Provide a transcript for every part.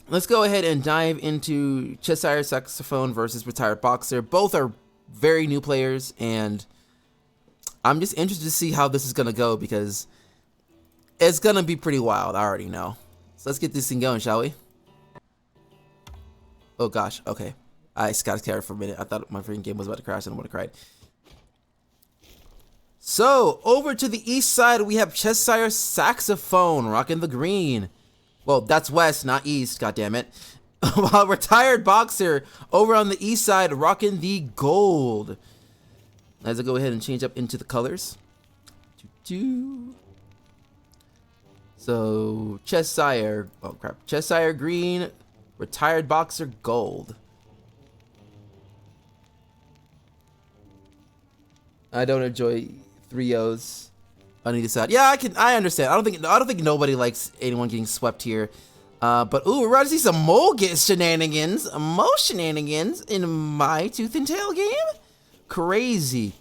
let's go ahead and dive into Chesire Saxafone versus Retired Boxer. Both are very new players, and I'm just interested to see how this is gonna go because it's gonna be pretty wild. I already know. So let's get this thing going, shall we? Oh gosh, okay. I just got scared for a minute. I thought my freaking game was about to crash and I would have cried. So, over to the east side, we have Chesire Saxafone rocking the green. Well, that's west, not east, goddammit. While Retired Boxer over on the east side rocking the gold. Let's go ahead and change up into the colors. So, Chesire, oh crap, Chesire green, Retired Boxer gold. I don't enjoy 3-0s on either side. Yeah, I understand. I don't think nobody likes anyone getting swept here. But ooh, we're about to see some more shenanigans. More shenanigans in my Tooth and Tail game. Crazy.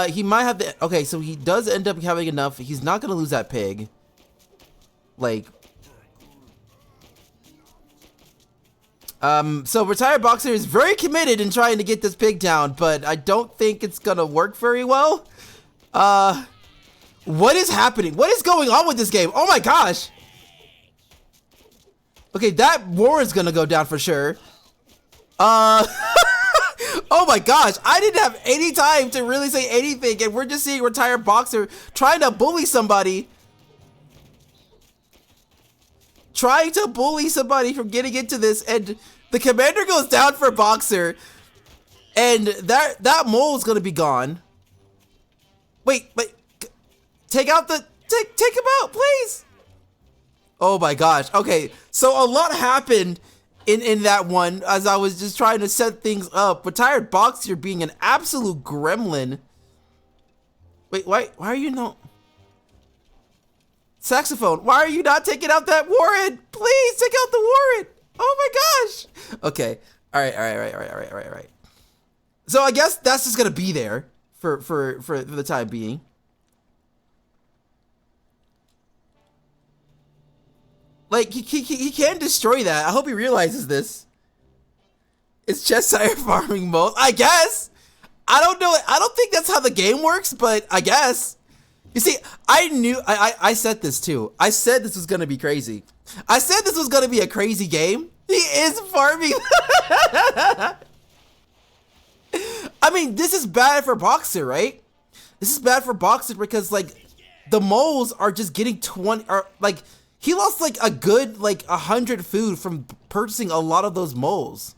He might have the okay, so he does end up having enough. He's not gonna lose that pig. Like so Retired Boxer is very committed in trying to get this pig down, but I don't think it's gonna work very well. What is happening? What is going on with this game? Oh my gosh. Okay, that war is gonna go down for sure. Oh my gosh, I didn't have any time to really say anything, and we're just seeing Retired Boxer trying to bully somebody. Trying to bully somebody from getting into this, and the commander goes down for Boxer, and that mole is gonna be gone. Wait, take out the take him out, please. Oh my gosh. Okay, so a lot happened in that one as I was just trying to set things up. Retired Boxer being an absolute gremlin. Wait, why are you not? Saxafone, why are you not taking out that warren? Please take out the warren. Oh my gosh. Okay. All right. So I guess that's just gonna be there for the time being. Like he can destroy that. I hope he realizes this. It's Chesire farming mode. I guess. I don't know. I don't think that's how the game works, but I guess. You see, I knew, I said this too. I said this was gonna be crazy. I said this was gonna be a crazy game. He is farming. I mean, this is bad for Boxer, right? This is bad for Boxer because like, the moles are just getting 20, or like, he lost like a good, like 100 food from purchasing a lot of those moles.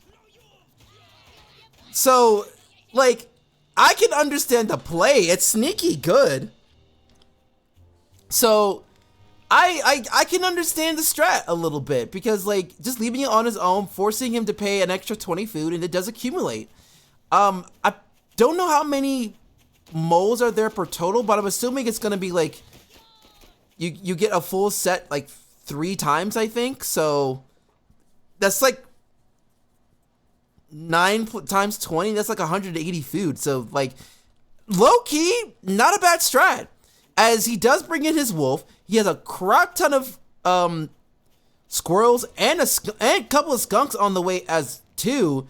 So, like, I can understand the play. It's sneaky good. So, I can understand the strat a little bit because like just leaving it on his own, forcing him to pay an extra 20 food, and it does accumulate. I don't know how many moles are there per total, but I'm assuming it's gonna be like you get a full set like 3 times, I think. So that's like 9 times 20. That's like 180 food. So like low key, not a bad strat. As he does bring in his wolf, he has a crap ton of squirrels and a couple of skunks on the way as too.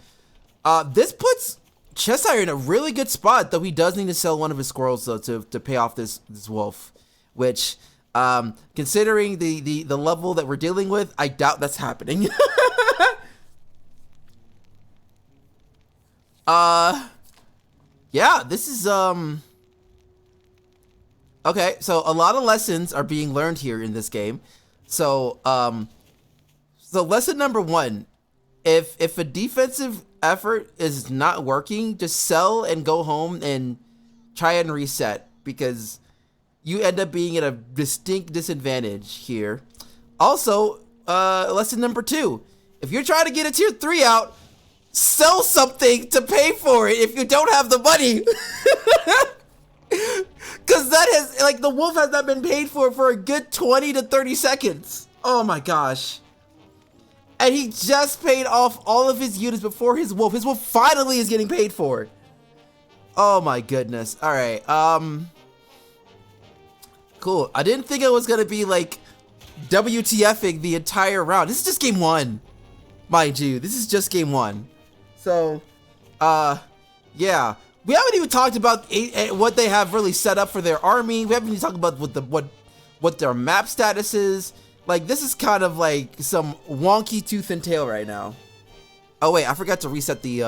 This puts Chesire in a really good spot, though he does need to sell one of his squirrels though to pay off this wolf, which considering the level that we're dealing with, I doubt that's happening. Yeah, this is okay, so a lot of lessons are being learned here in this game. So, so lesson number 1, if a defensive effort is not working, just sell and go home and try and reset, because you end up being at a distinct disadvantage here. Also, lesson number 2, if you're trying to get a tier 3 out, sell something to pay for it if you don't have the money. Because that has, like, the wolf has not been paid for a good 20 to 30 seconds. Oh my gosh. And he just paid off all of his units before his wolf. His wolf finally is getting paid for. Oh my goodness. All right. Cool. I didn't think it was going to be, like, WTFing the entire round. This is just game 1. mind you. This is just game 1. So, yeah. We haven't even talked about what they have really set up for their army. We haven't even talked about what their map status is. Like, this is kind of like some wonky tooth and tail right now. Oh wait, I forgot to reset the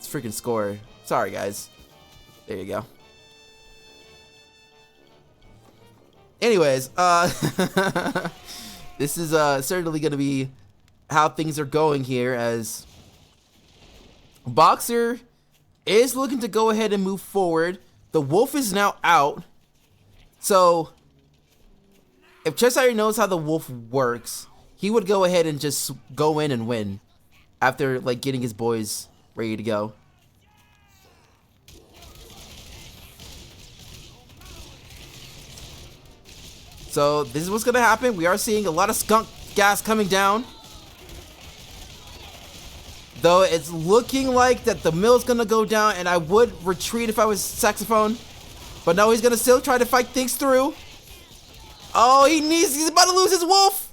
freaking score. Sorry guys. There you go. Anyways, this is certainly gonna be how things are going here, as Boxer is looking to go ahead and move forward. The wolf is now out. So if Chesire knows how the wolf works, he would go ahead and just go in and win after like getting his boys ready to go. So this is what's gonna happen. We are seeing a lot of skunk gas coming down. Though it's looking like that the mill's gonna go down, and I would retreat if I was Saxafone. But no, he's gonna still try to fight things through. Oh, he's about to lose his wolf.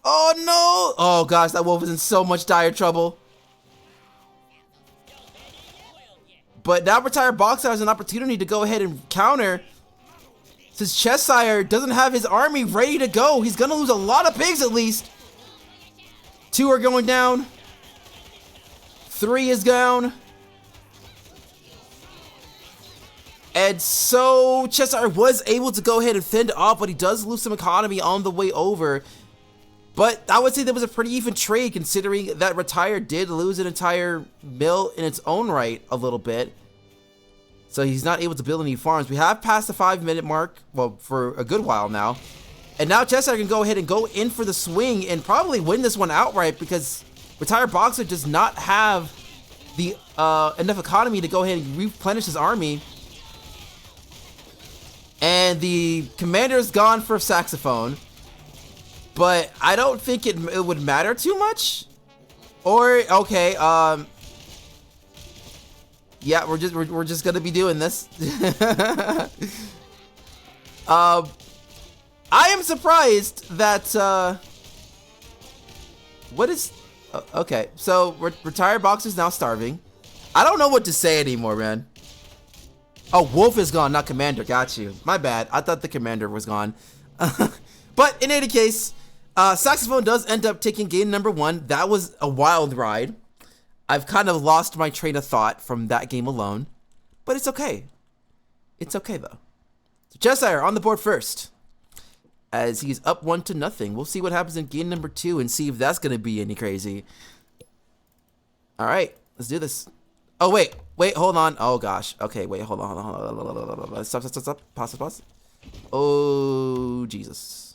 Oh no. Oh gosh, that wolf is in so much dire trouble. But now Retired Boxer has an opportunity to go ahead and counter. Since Chesire doesn't have his army ready to go, he's gonna lose a lot of pigs at least. 2 are going down. 3 is down. And so Chesire was able to go ahead and fend off, but he does lose some economy on the way over. But I would say that was a pretty even trade, considering that Retired did lose an entire mill in its own right a little bit. So he's not able to build any farms. We have passed the 5-minute mark, well, for a good while now. And now Chesire can go ahead and go in for the swing and probably win this one outright, because Retired Boxer does not have the enough economy to go ahead and replenish his army. And the commander is gone for Saxafone, but I don't think it would matter too much. Or okay, yeah, we're just gonna be doing this. I am surprised that what is okay? So Retired Boxer's now starving. I don't know what to say anymore, man. Oh, Wolf is gone, not Commander. Got you. My bad. I thought the Commander was gone. But in any case, Saxafone does end up taking game number 1. That was a wild ride. I've kind of lost my train of thought from that game alone, but it's okay. It's okay though. So Chesire on the board first, as he's up 1-0. We'll see what happens in game number 2 and see if that's gonna be any crazy. All right, let's do this. Oh wait, hold on. Oh gosh. Okay, wait, hold on. Stop. Pause. Oh Jesus.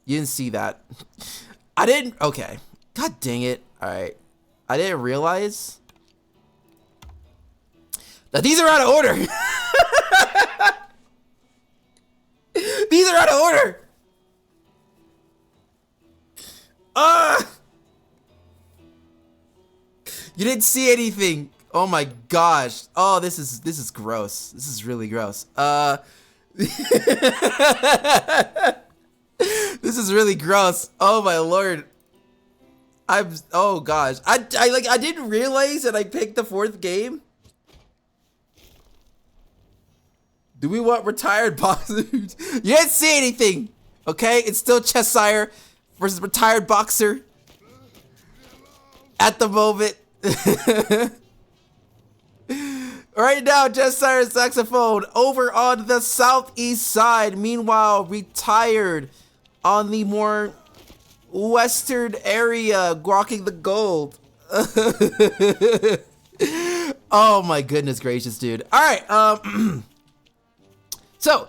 You didn't see that. I didn't. Okay. God dang it. All right. I didn't realize that these are out of order. These are out of order. You didn't see anything. Oh my gosh. Oh, this is gross. This is really gross. This is really gross. Oh my lord. Oh gosh. I didn't realize that I picked the 4th game. Do we want Retired Boxer? You didn't see anything. Okay? It's still Chesire versus Retired Boxer at the moment. Right now, Chesire and Saxafone over on the southeast side. Meanwhile, Retired on the more western area, rocking the gold. Oh my goodness gracious, dude. All right, so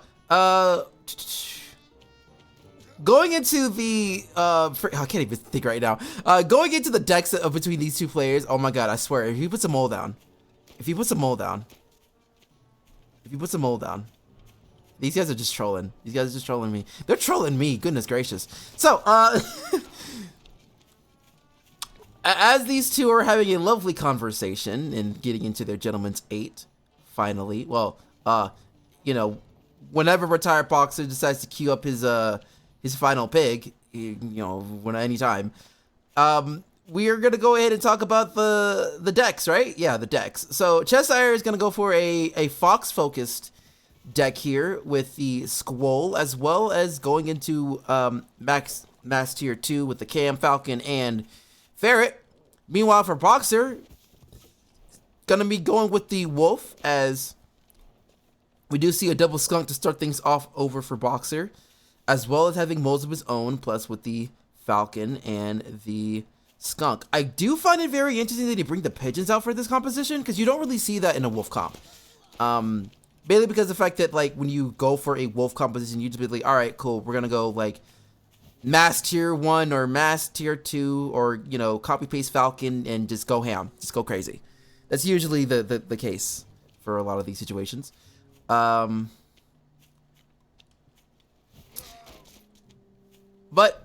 going into the I can't even think right now. Going into the decks of between these two players. Oh my god, I swear, if he puts a mole down, these guys are just trolling. These guys are just trolling me. They're trolling me. Goodness gracious. So, as these two are having a lovely conversation and getting into their gentleman's 8, finally. Well, you know, whenever Retired Boxer decides to queue up his final pig, you know, any time. We are gonna go ahead and talk about the decks, right? Yeah, the decks. So Chesire is gonna go for a fox focused deck here with the Squall, as well as going into max tier 2 with the Cam, Falcon, and Ferret. Meanwhile, for Boxer, gonna be going with the Wolf, as we do see a double Skunk to start things off over for Boxer, as well as having moles of his own, plus with the Falcon and the Skunk. I do find it very interesting that they bring the pigeons out for this composition, because you don't really see that in a wolf comp. Mainly because of the fact that, like, when you go for a wolf composition, you just be like, all right, cool, we're gonna go like mass tier 1 or mass tier 2, or, you know, copy paste Falcon and just go ham, just go crazy. That's usually the case for a lot of these situations. But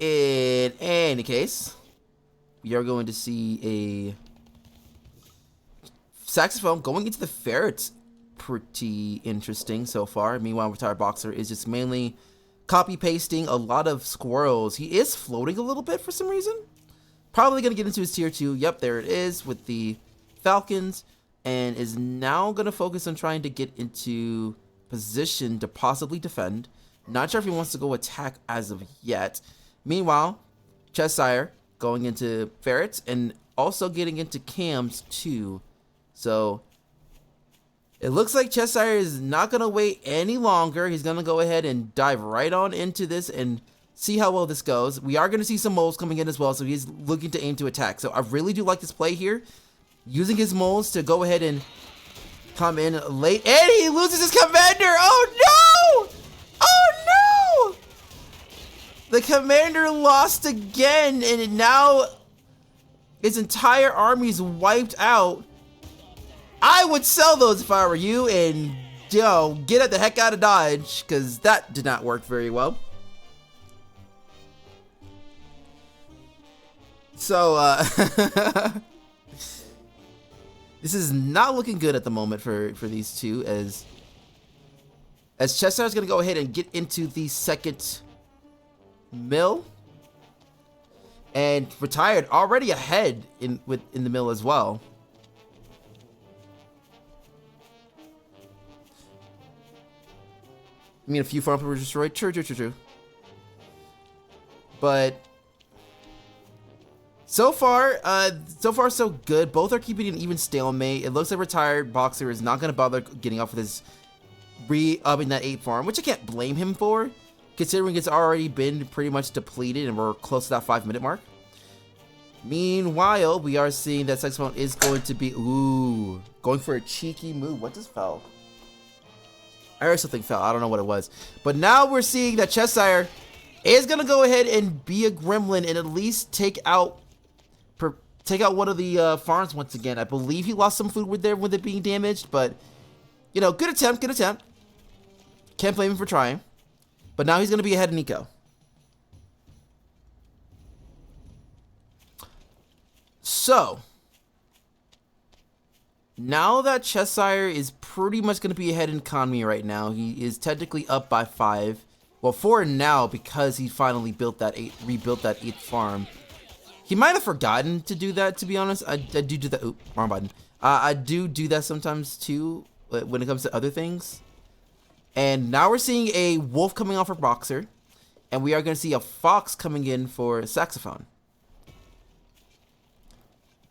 in any case, we are going to see a Saxafone going into the Ferrets. Pretty interesting so far. Meanwhile, Retired Boxer is just mainly copy pasting a lot of squirrels. He is floating a little bit for some reason. Probably going to get into his tier 2. Yep, there it is with the Falcons, and is now going to focus on trying to get into position to possibly defend. Not sure if he wants to go attack as of yet. Meanwhile, Chesire going into Ferrets and also getting into Cams too. So it looks like Chesire is not going to wait any longer. He's going to go ahead and dive right on into this and see how well this goes. We are going to see some moles coming in as well, so he's looking to aim to attack. So I really do like this play here, using his moles to go ahead and come in late. And he loses his commander! Oh no! Oh no! The commander lost again, and now his entire army's wiped out. I would sell those if I were you, and, you know, get the heck out of Dodge, because that did not work very well. So, this is not looking good at the moment for these two, as Chesire is going to go ahead and get into the second mill, and Retired already ahead in the mill as well. I mean, a few farms were destroyed. True. But so far so good. Both are keeping an even stalemate. It looks like Retired Boxer is not going to bother getting off with his re-upping that 8 farm, which I can't blame him for, considering it's already been pretty much depleted and we're close to that 5-minute mark. Meanwhile, we are seeing that Saxafone is going to be, going for a cheeky move. What just fell? I heard something fell. I don't know what it was. But now we're seeing that Chesire is going to go ahead and be a gremlin and at least take out one of the farms once again. I believe he lost some food with it being damaged, but, you know, good attempt. Can't blame him for trying. But now he's going to be ahead of Nico. So now that Chesire is pretty much going to be ahead in economy right now, he is technically up by 5. Well, 4 now, because he finally rebuilt that 8th farm. He might have forgotten to do that, to be honest. I do that. Oop, wrong button. I do that sometimes too when it comes to other things. And now we're seeing a wolf coming off for Boxer, and we are going to see a fox coming in for Saxafone.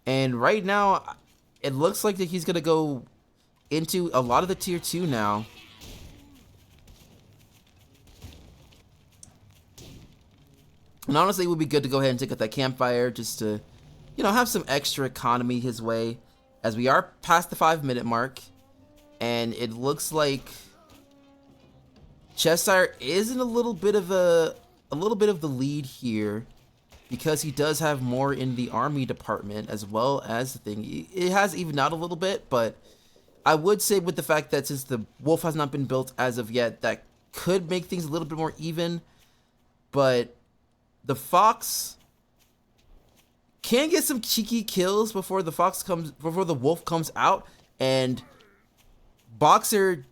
And right now, it looks like that he's going to go into a lot of the tier 2 now. And honestly, it would be good to go ahead and take out that campfire just to, you know, have some extra economy his way, as we are past the 5-minute mark. And it looks like Chesire is in a little bit of the lead here, because he does have more in the army department as well as the thing. It has evened out a little bit, but I would say with the fact that since the wolf has not been built as of yet, that could make things a little bit more even. But the fox can get some cheeky kills before the wolf comes out, and Boxer,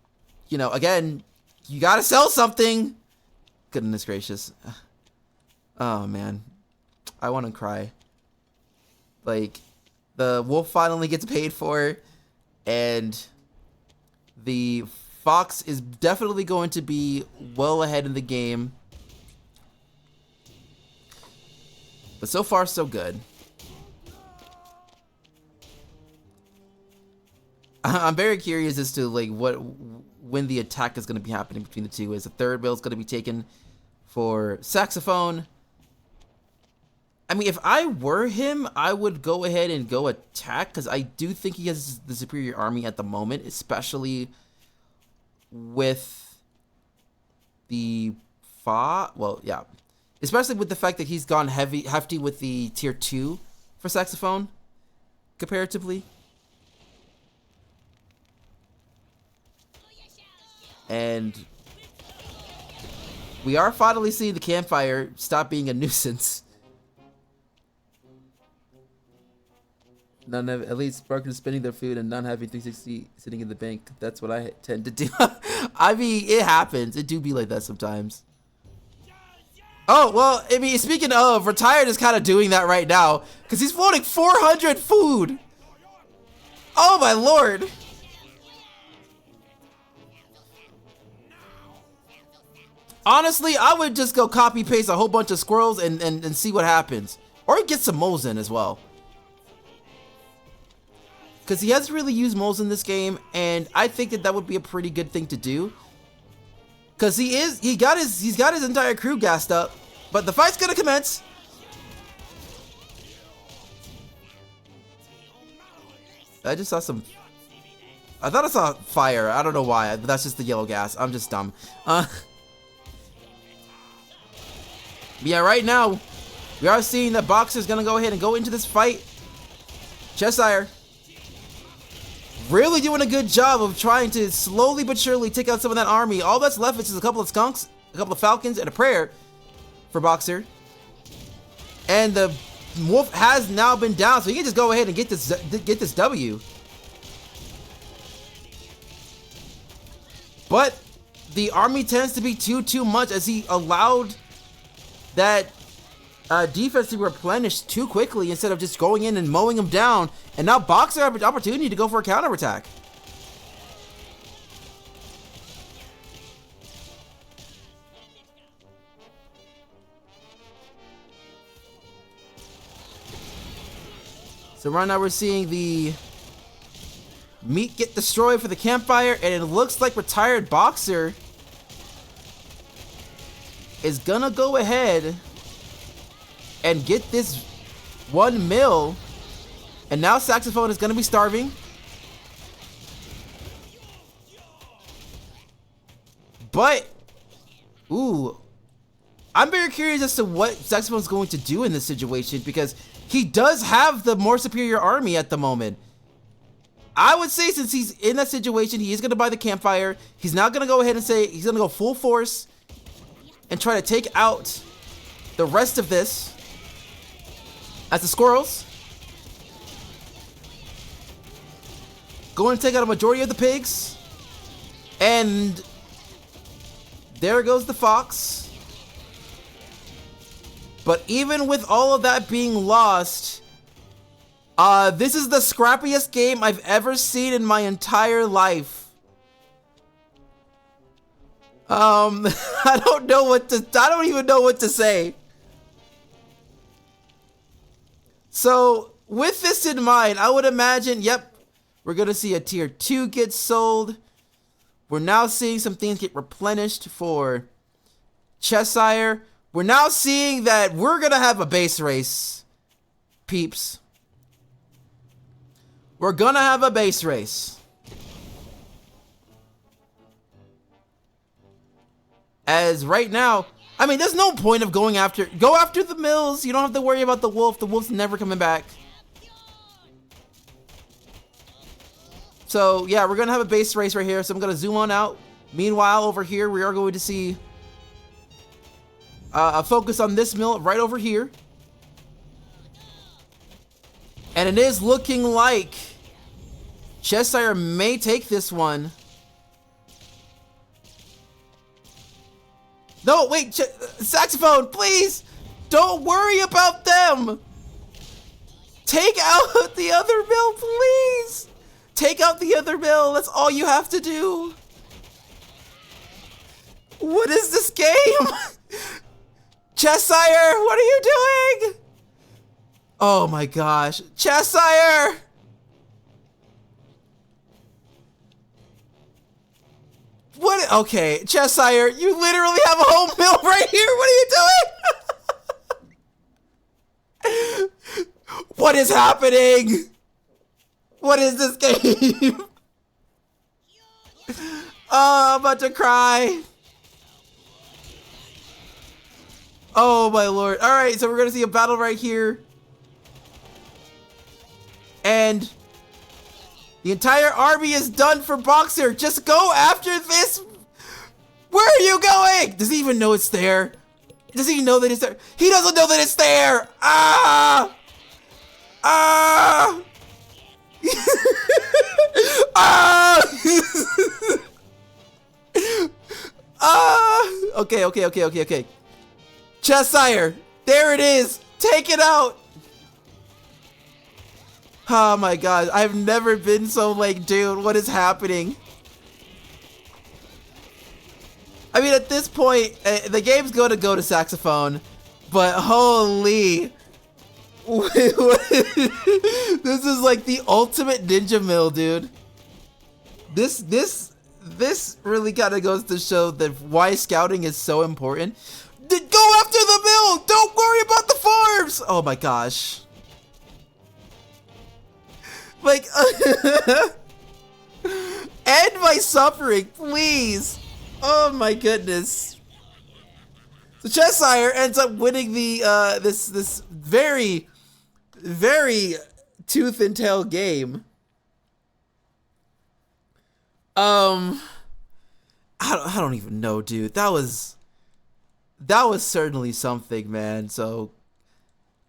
you know, again, you gotta sell something. Goodness gracious. Oh man, I want to cry. Like, the wolf finally gets paid for, and the fox is definitely going to be well ahead in the game. But so far, so good. I'm very curious as to like when the attack is going to be happening between the two. Is the third bill is going to be taken for Saxafone? I mean, if I were him, I would go ahead and go attack, because I do think he has the superior army at the moment, especially with the especially with the fact that he's gone hefty with the tier 2 for Saxafone comparatively. And we are finally seeing the campfire stop being a nuisance. At least Sparkers spending their food and not having 360 sitting in the bank. That's what I tend to do. I mean, it happens. It do be like that sometimes. Oh, well, I mean, speaking of, Retired is kind of doing that right now, because he's floating 400 food. Oh, my lord. Honestly, I would just go copy paste a whole bunch of squirrels and see what happens. Or get some moles in as well. Because he hasn't really used moles in this game, and I think that would be a pretty good thing to do. Because he's got his entire crew gassed up, but the fight's gonna commence. I just saw some. I thought I saw fire. I don't know why. That's just the yellow gas. I'm just dumb. Yeah, right now we are seeing that Boxer's gonna go ahead and go into this fight. Chesire really doing a good job of trying to slowly but surely take out some of that army. All that's left is just a couple of skunks, a couple of falcons, and a prayer for Boxer. And the wolf has now been down, so he can just go ahead and get this W. But the army tends to be too much, as he allowed that defense to replenish too quickly instead of just going in and mowing him down. And now Boxer have an opportunity to go for a counterattack. So right now we're seeing the meat get destroyed for the campfire, and it looks like Retired Boxer is gonna go ahead and get this 1 mil, and now Saxafone is gonna be starving. But, ooh, I'm very curious as to what Saxophone's going to do in this situation, because he does have the more superior army at the moment. I would say, since he's in that situation, he is gonna buy the campfire. He's now gonna go ahead and say he's gonna go full force and try to take out the rest of this. As the squirrels go and take out a majority of the pigs. And there goes the fox. But even with all of that being lost, this is the scrappiest game I've ever seen in my entire life. I don't even know what to say. So, with this in mind, I would imagine, yep, we're gonna see a tier 2 get sold. We're now seeing some things get replenished for Chesire. We're now seeing that we're gonna have a base race, peeps. We're gonna have a base race. As right now, I mean, there's no point of go after the mills. You don't have to worry about the wolf. The wolf's never coming back. So yeah, we're gonna have a base race right here. So I'm gonna zoom on out. Meanwhile, over here, we are going to see a focus on this mill right over here. And it is looking like Chesire may take this one. No, wait, Saxafone, please! Don't worry about them! Take out the other mill, please! Take out the other mill, that's all you have to do. What is this game? Chesire, what are you doing? Oh my gosh, Chesire! What? Okay, Chesire, you literally have a whole mill right here. What are you doing? What is happening? What is this game? Oh, I'm about to cry. Oh my lord. All right, so we're gonna see a battle right here. And the entire army is done for Boxer. Just go after this. Where are you going? Does he even know it's there? Does he know that it's there? He doesn't know that it's there. Ah! Ah! Ah! Ah! Okay. Chesire, there it is. Take it out. Oh my god, I've never been so like, dude, what is happening? I mean, at this point, the game's going to go to Saxafone, but holy. This is like the ultimate ninja mill, dude. This really kind of goes to show that why scouting is so important. Go after the mill! Don't worry about the farms! Oh my gosh. Like, end my suffering, please. Oh my goodness. So Chesire ends up winning the this very tooth and tail game. I don't even know, dude. That was certainly something, man. So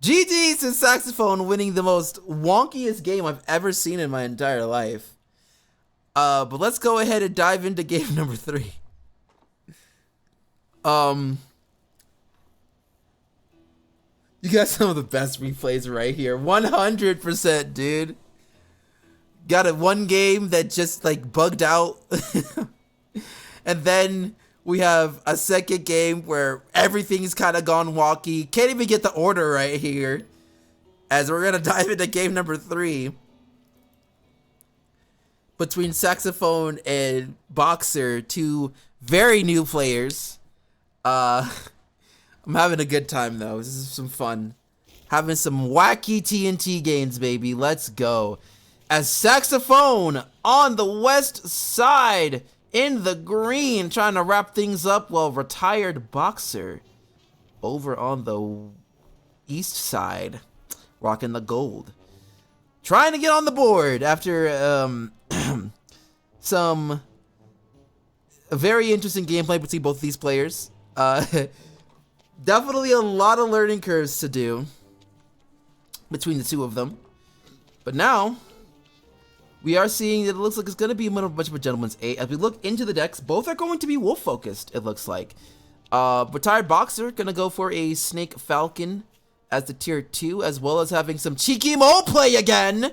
GG's to Saxafone winning the most wonkiest game I've ever seen in my entire life. But let's go ahead and dive into game number 3. You got some of the best replays right here. 100%, dude. Got a one game that just like bugged out. And then we have a second game where everything's kind of gone wonky. Can't even get the order right here. As we're gonna dive into game number 3. Between Saxafone and Boxer, two very new players. I'm having a good time though. This is some fun. Having some wacky TNT games, baby. Let's go. As Saxafone on the west side in the green, trying to wrap things up, while retired Boxer over on the east side, rocking the gold. Trying to get on the board after some very interesting gameplay between both of these players. Definitely a lot of learning curves to do between the two of them. But now, we are seeing that it looks like it's going to be much of a gentleman's 8. As we look into the decks, both are going to be wolf focused, it looks like. Retired Boxer going to go for a Snake Falcon as the tier 2, as well as having some cheeky mole play again.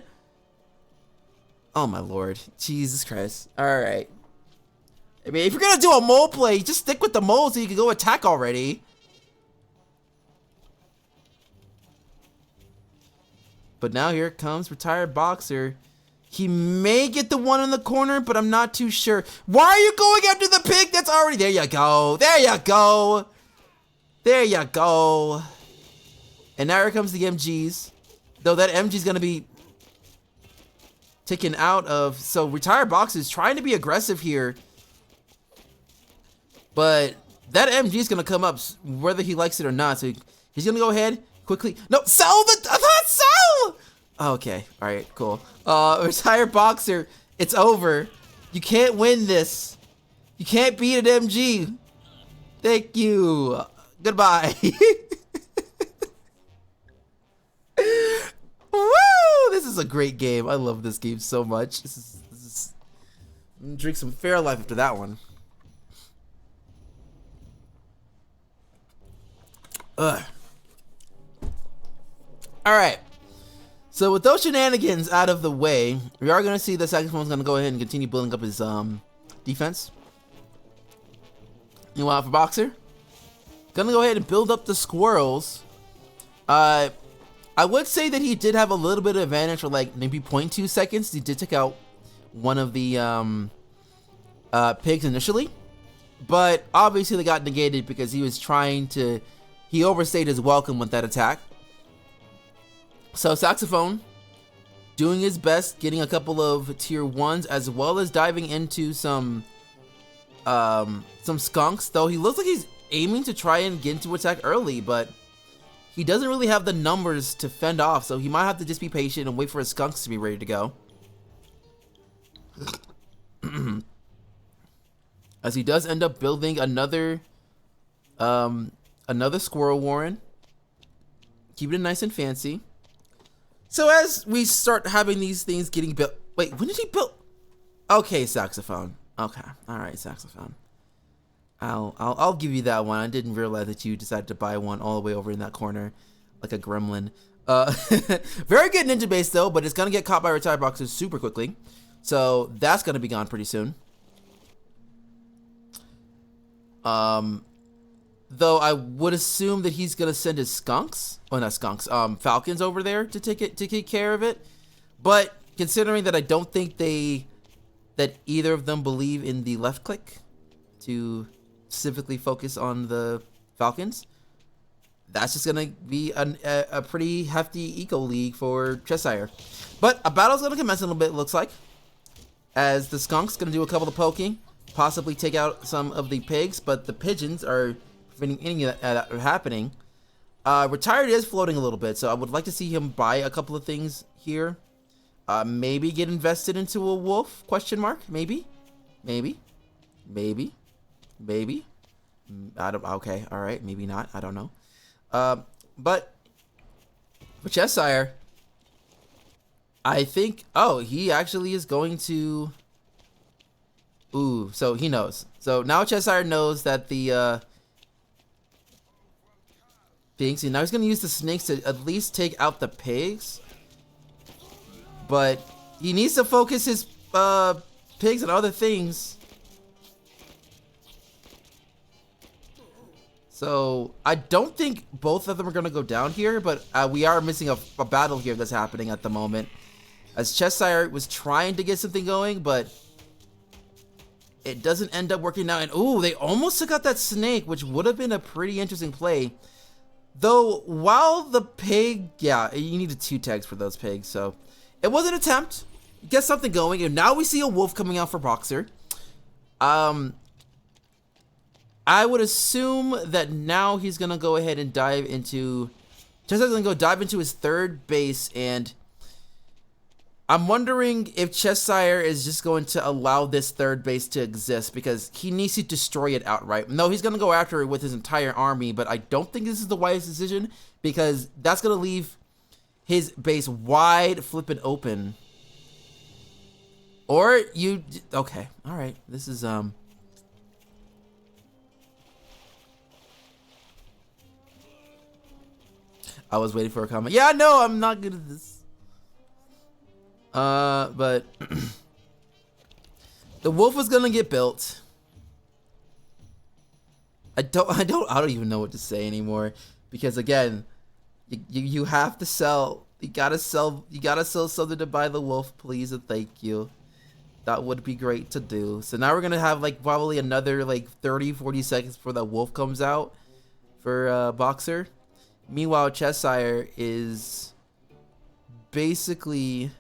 Oh my lord. Jesus Christ. Alright. I mean, if you're going to do a mole play, just stick with the mole so you can go attack already. But now here comes Retired Boxer. He may get the one in the corner, but I'm not too sure. Why are you going after the pig that's already... There you go. There you go. There you go. And now here comes the MGs. Though that MG's going to be taken out of... So Retired Boxer is trying to be aggressive here. But that MG is going to come up whether he likes it or not. So he's going to go ahead quickly. No, sell the... Sell! Okay, alright, cool. Retired Boxer, it's over. You can't win this. You can't beat an MG. Thank you. Goodbye. Woo! This is a great game. I love this game so much. This is I'm gonna drink some Fairlife after that one. Ugh. Alright. So with those shenanigans out of the way, we are going to see the Saxaphone's going to go ahead and continue building up his defense. Meanwhile, for Boxer, going to go ahead and build up the squirrels. I would say that he did have a little bit of advantage for like maybe 0.2 seconds. He did take out one of the pigs initially, but obviously they got negated because he was trying to, he overstayed his welcome with that attack. So Saxafone doing his best, getting a couple of tier 1s as well as diving into some skunks, though he looks like he's aiming to try and get into attack early, but he doesn't really have the numbers to fend off, so he might have to just be patient and wait for his skunks to be ready to go. As he does end up building another squirrel warren. Keeping it nice and fancy. So as we start having these things getting built, wait, when did he build? Okay, Saxafone. Okay, all right, Saxafone. I'll give you that one. I didn't realize that you decided to buy one all the way over in that corner, like a gremlin. Very good ninja base though, but it's gonna get caught by retired boxers super quickly, so that's gonna be gone pretty soon. Though I would assume that he's gonna send his skunks, oh not skunks, falcons over there to take care of it. But considering that I don't think that either of them believe in the left click to specifically focus on the falcons, that's just gonna be a pretty hefty eco league for Chesire. But a battle's gonna commence in a little bit, it looks like, as the skunk's gonna do a couple of poking, possibly take out some of the pigs, but the pigeons are preventing any of that happening. Retired is floating a little bit, so I would like to see him buy a couple of things here. Maybe get invested into a wolf, question mark, maybe. I don't, okay, all right, maybe not, I don't know. But for Chesire, I think, oh, he actually is going to, ooh, so he knows. So now Chesire knows that the pigs, and now he's gonna use the snakes to at least take out the pigs. But he needs to focus his pigs on other things. So I don't think both of them are gonna go down here, but we are missing a battle here that's happening at the moment. As Chesire was trying to get something going, but it doesn't end up working out. And ooh, they almost took out that snake, which would have been a pretty interesting play. Though, while the pig, yeah, you needed 2 tags for those pigs, so it was an attempt. Get something going, and now we see a wolf coming out for Boxer. I would assume that now he's gonna go ahead and dive into, Chesire's gonna go dive into his third base, and I'm wondering if Chesire is just going to allow this third base to exist because he needs to destroy it outright. No, he's going to go after it with his entire army, but I don't think this is the wisest decision because that's going to leave his base wide flipping open. Or you, okay, all right, this is, I was waiting for a comment. Yeah, no, I'm not good at this. But the wolf was gonna get built. I don't even know what to say anymore because again, you have to sell. You gotta sell something to buy the wolf, please and thank you. That would be great to do. So now we're gonna have like probably another like 30-40 seconds before that wolf comes out for Boxer. Meanwhile, Chesire is basically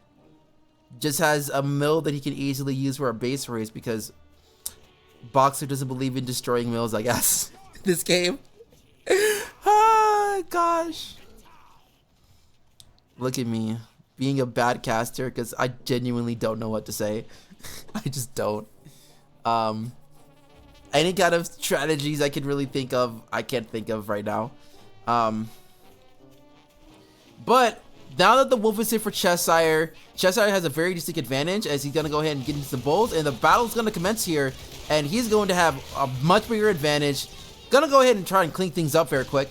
just has a mill that he can easily use for a base race because Boxer doesn't believe in destroying mills, I guess, in this game. Ah, gosh. Look at me being a bad caster because I genuinely don't know what to say. I just don't. Any kind of strategies I could really think of, I can't think of right now. But now that the wolf is here for Chesire, Chesire has a very distinct advantage as he's going to go ahead and get into some bulls, and the battle's going to commence here, and he's going to have a much bigger advantage. Going to go ahead and try and clean things up very quick.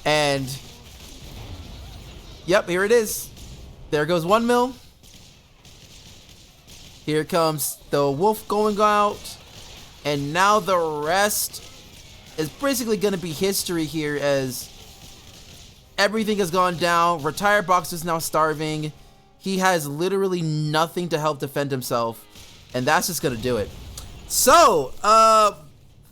And Yep, here it is. There goes 1 mil. Here comes the wolf going out. And now the rest is basically going to be history here as everything has gone down. Retired Box is now starving. He has literally nothing to help defend himself. And that's just going to do it. So,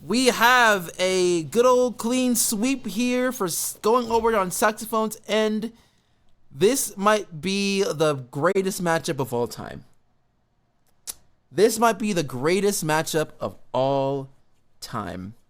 we have a good old clean sweep here for going over on Saxaphone's end. This might be the greatest matchup of all time. This might be the greatest matchup of all time.